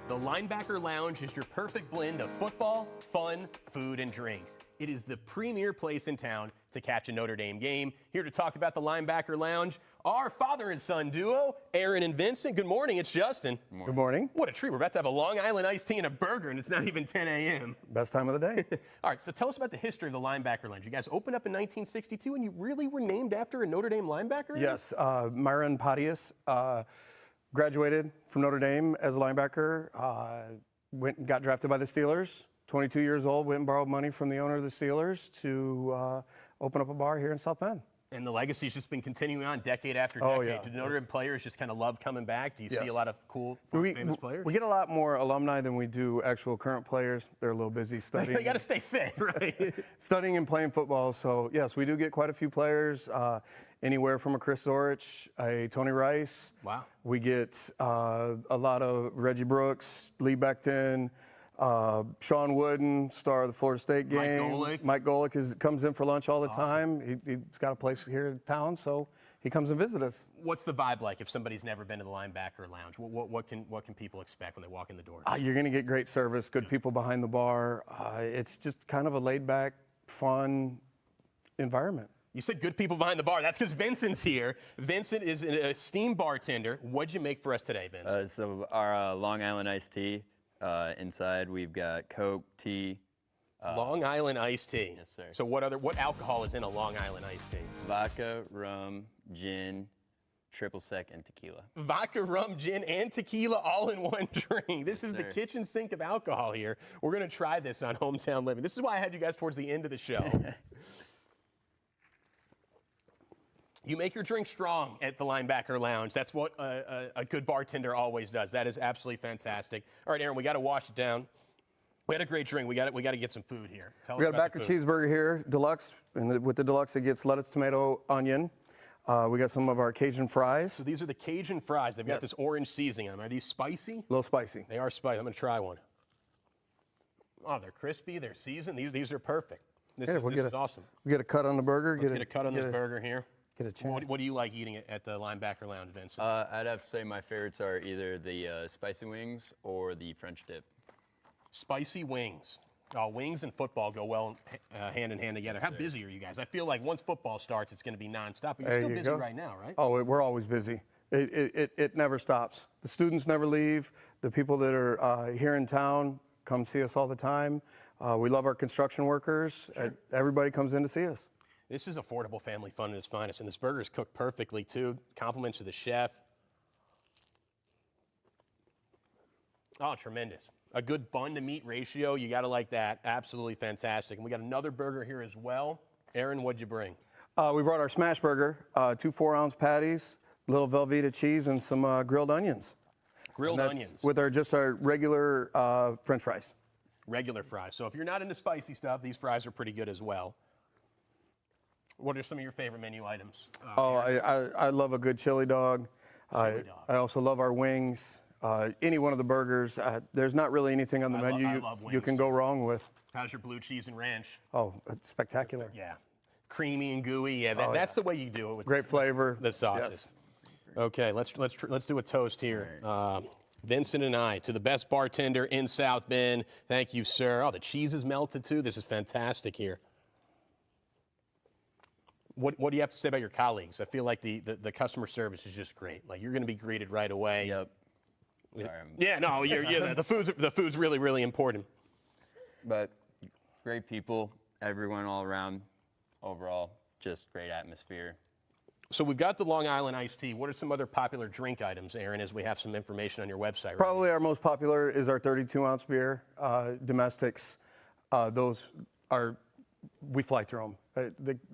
The Linebacker Lounge is your perfect blend of football, fun, food, and drinks. It is the premier place in town to catch a Notre Dame game. Here to talk about the Linebacker Lounge, our father and son duo, Aaron and Vincent. Good morning, it's Justin. Good morning. What a treat. We're about to have a Long Island iced tea and a burger, and it's not even 10 a.m. Best time of the day. All right, so tell us about the history of the Linebacker Lounge. You guys opened up in 1962, and you really were named after a Notre Dame linebacker? Yes, Myron Padius graduated from Notre Dame as a linebacker, went and got drafted by the Steelers. 22 years old, went and borrowed money from the owner of the Steelers to open up a bar here in South Bend. And the legacy's just been continuing on decade after decade. Oh, yeah. Do Notre Dame players just kind of love coming back? Do you Yes. see a lot of cool, famous players? We get a lot more alumni than we do actual current players. They're a little busy studying. They got to stay fit, right? Studying and playing football. So, yes, we do get quite a few players, anywhere from a Chris Zorich, a Tony Rice. Wow. We get a lot of Reggie Brooks, Lee Becton, Sean Wooden, star of the Florida State game. Mike Golick comes in for lunch all the time. He's got a place here in town, so he comes and visits us. What's the vibe like if somebody's never been to the Linebacker Lounge? What can people expect when they walk in the door? You're going to get great service, good people behind the bar. It's just kind of a laid-back, fun environment. You said good people behind the bar. That's because Vincent's here. Vincent is an esteemed bartender. What'd you make for us today, Vincent? So our Long Island iced tea. Inside we've got Coke, tea. Long Island iced tea. Yes, sir. So what alcohol is in a Long Island iced tea? Vodka, rum, gin, triple sec, and tequila. Vodka, rum, gin, and tequila all in one drink. This is the kitchen sink of alcohol here. We're going to try this on Hometown Living. This is why I had you guys towards the end of the show. You make your drink strong at the Linebacker Lounge. That's what a good bartender always does. That is absolutely fantastic. All right, Aaron, we got to wash it down. We had a great drink. We got to get some food here. Tell us We got a about backer cheeseburger here, deluxe, and with the deluxe it gets lettuce, tomato, onion. We got some of our Cajun fries. So these are the Cajun fries. They've got this orange seasoning on them. Are these spicy? A little spicy. They are spicy. I'm going to try one. Oh, they're crispy. They're seasoned. These are perfect. This is awesome. We get a cut on the burger. Let's get a cut on this burger here. Get a chance. What do you like eating at the Linebacker Lounge, Vincent? I'd have to say my favorites are either the spicy wings or the French dip. Spicy wings. Wings and football go well hand in hand together. How busy are you guys? I feel like once football starts, it's going to be nonstop. But you're still busy right now, right? Oh, we're always busy. It never stops. The students never leave. The people that are here in town come see us all the time. We love our construction workers. Sure. Everybody comes in to see us. This is affordable family fun at its finest, and this burger is cooked perfectly, too. Compliments to the chef. Oh, tremendous. A good bun-to-meat ratio. You got to like that. Absolutely fantastic. And we got another burger here as well. Aaron, what'd you bring? We brought our smash burger, 2 4-ounce patties, a little Velveeta cheese, and some grilled onions. Grilled onions. With our regular French fries. Regular fries. So if you're not into spicy stuff, these fries are pretty good as well. What are some of your favorite menu items? I love a good chili dog. I also love our wings. Any one of the burgers. There's not really anything on the menu you can go wrong with. How's your blue cheese and ranch? Oh, it's spectacular. Yeah. Creamy and gooey. Yeah, that's the way you do it. With great flavor. The sauces. Yes. Okay, let's do a toast here. Vincent and I, to the best bartender in South Bend. Thank you, sir. Oh, the cheese is melted too. This is fantastic here. What do you have to say about your colleagues? I feel like the customer service is just great. Like, you're going to be greeted right away. Yep. Yeah, no, the food's really, really important. But great people, everyone all around. Overall, just great atmosphere. So we've got the Long Island iced tea. What are some other popular drink items, Aaron, as we have some information on your website? Probably our most popular is our 32-ounce beer, domestics. Those are, we fly through them.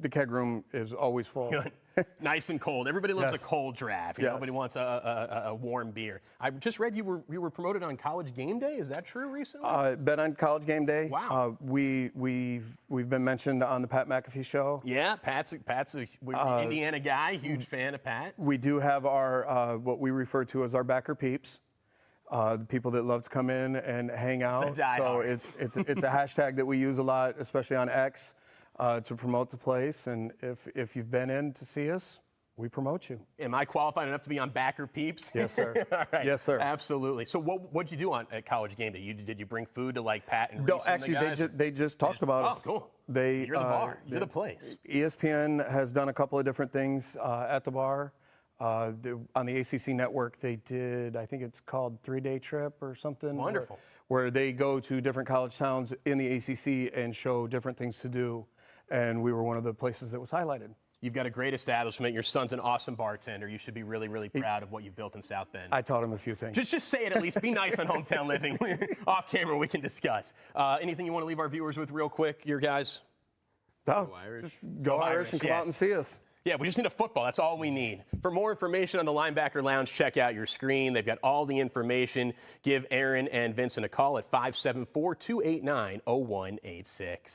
The keg room is always full. Good. Nice and cold. Everybody loves a cold draft. Nobody wants a warm beer. I just read you were promoted on College Game Day. Is that true recently? Been on College Game Day. Wow. We've been mentioned on the Pat McAfee show. Yeah, Pat's an Indiana guy. Huge fan of Pat. We do have our what we refer to as our backer peeps. The people that love to come in and hang out. So it's a hashtag that we use a lot, especially on X. To promote the place, and if you've been in to see us, we promote you. Am I qualified enough to be on Backer Peeps? Yes, sir. All right. Yes, sir. Absolutely. So what'd you do at College Game Day? Did you bring food to like Pat and Reese? No, actually, they just talked about us. Oh, cool. You're the bar. You're the place. ESPN has done a couple of different things at the bar. On the ACC network, they did, I think it's called 3-Day Trip or something. Wonderful. Where they go to different college towns in the ACC and show different things to do. And we were one of the places that was highlighted. You've got a great establishment. Your son's an awesome bartender. You should be really, really proud of what you've built in South Bend. I taught him a few things. Just say it at least. Be nice on Hometown Living. Off camera, we can discuss. Anything you want to leave our viewers with real quick, your guys? No, just go Irish and come out and see us. Yeah, we just need a football. That's all we need. For more information on the Linebacker Lounge, check out your screen. They've got all the information. Give Aaron and Vincent a call at 574-289-0186.